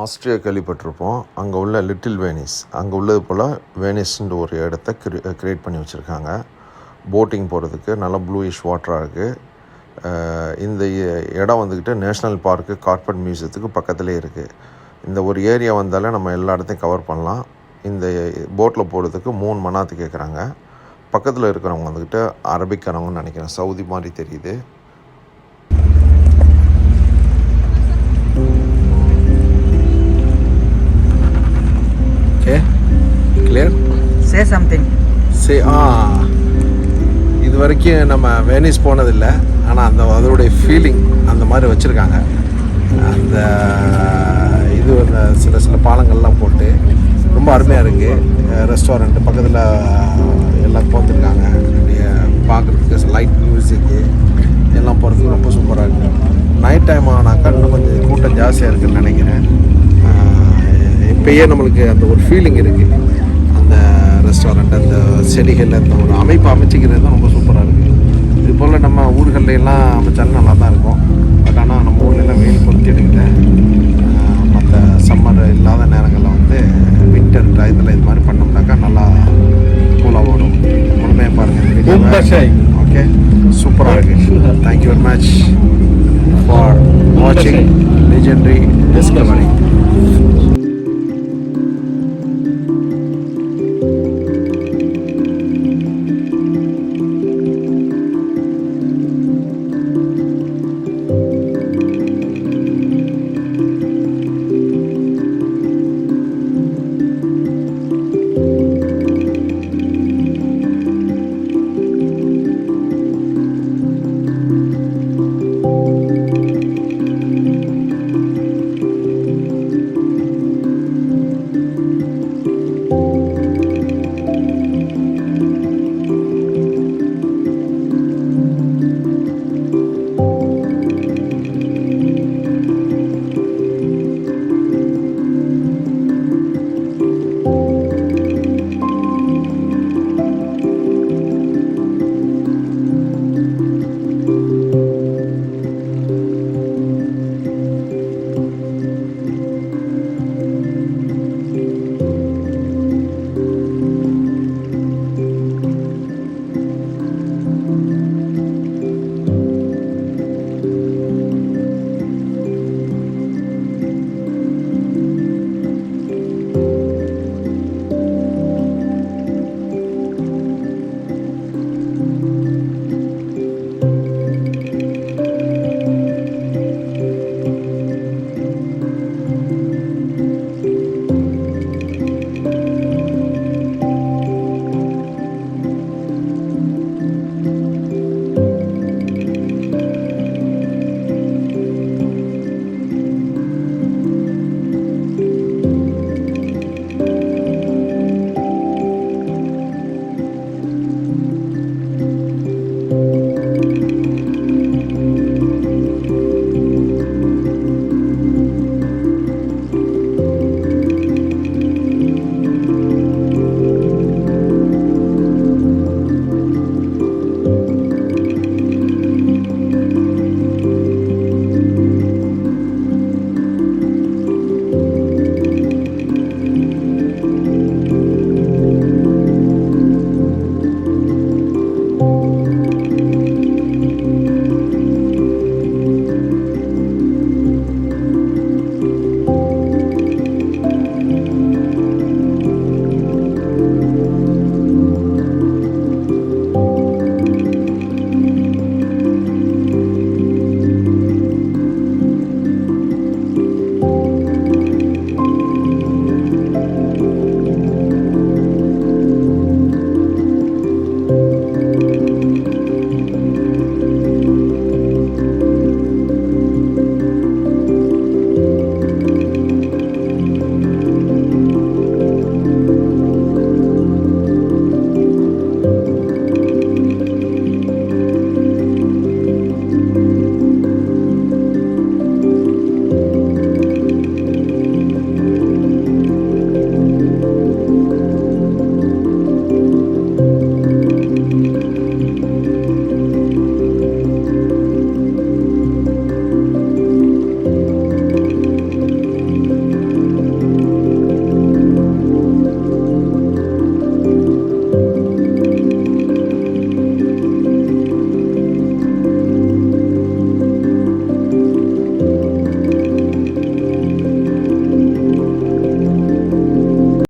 Austria கேள்விப்பட்டிருப்போம். அங்கே உள்ள லிட்டில் வேனிஸ், அங்கே உள்ளது போல் வேனிஸ்ன்ற ஒரு இடத்த க்ரியேட் பண்ணி வச்சுருக்காங்க. போட்டிங் போகிறதுக்கு நல்லா ப்ளூயிஷ் வாட்டராக இருக்குது. இந்த இடம் வந்துக்கிட்டு நேஷ்னல் பார்க்கு, கார்பெட் மியூசியத்துக்கு பக்கத்துலேயே இருக்குது. இந்த ஒரு ஏரியா வந்தாலே நம்ம எல்லா இடத்தையும் கவர் பண்ணலாம். இந்த போட்டில் போகிறதுக்கு 3 மணாத்து கேட்குறாங்க. பக்கத்தில் இருக்கிறவங்க வந்துக்கிட்டு அரபிக்காரவங்கன்னு நினைக்கிறேன். சவுதி மாதிரி தெரியுது. Clear? Say something. Say இது வரைக்கும் நம்ம வேனிஸ் போனதில்லை, ஆனால் அதோடைய ஃபீலிங் அந்த மாதிரி வச்சுருக்காங்க. அந்த இது அந்த சில பாலங்கள்லாம் போட்டு ரொம்ப அருமையாக இருக்குது. ரெஸ்டாரண்ட்டு பக்கத்தில் எல்லாம் போட்டுருக்காங்க. பார்க்குறதுக்கு லைட் மியூசிக்கு எல்லாம் போகிறதுக்கு ரொம்ப சூப்பராக இருக்குது. நைட் டைம் ஆனால் கண்ணு கொஞ்சம் கூட்டம் ஜாஸ்தியாக இருக்குதுன்னு நினைக்கிறேன். இப்போயே நம்மளுக்கு அந்த ஒரு ஃபீலிங் இருக்குது. அந்த ரெஸ்டாரண்ட், அந்த செடிகள், அந்த ஒரு அமைப்பு அமைச்சிக்கிறது தான் ரொம்ப சூப்பராக இருக்குது. இது போல் நம்ம ஊர்களெல்லாம் அமைச்சாலும் நல்லா தான் இருக்கும். பட் ஆனால் நம்ம ஊர்லெலாம் வெயில் கொளுத்தி எடுக்கல. மற்ற சம்மர் இல்லாத நேரங்களில் வந்து வின்டர் டயத்தில் இது மாதிரி பண்ணோம்னாக்கா நல்லா கூலாக ஓடும். முழுமையாக பாருங்கள். ஓகே, சூப்பராக இருக்குது. தேங்க்யூ வெரி மச் ஃபார் வாட்சிங் லெஜெண்டரி டிஸ்கவரி.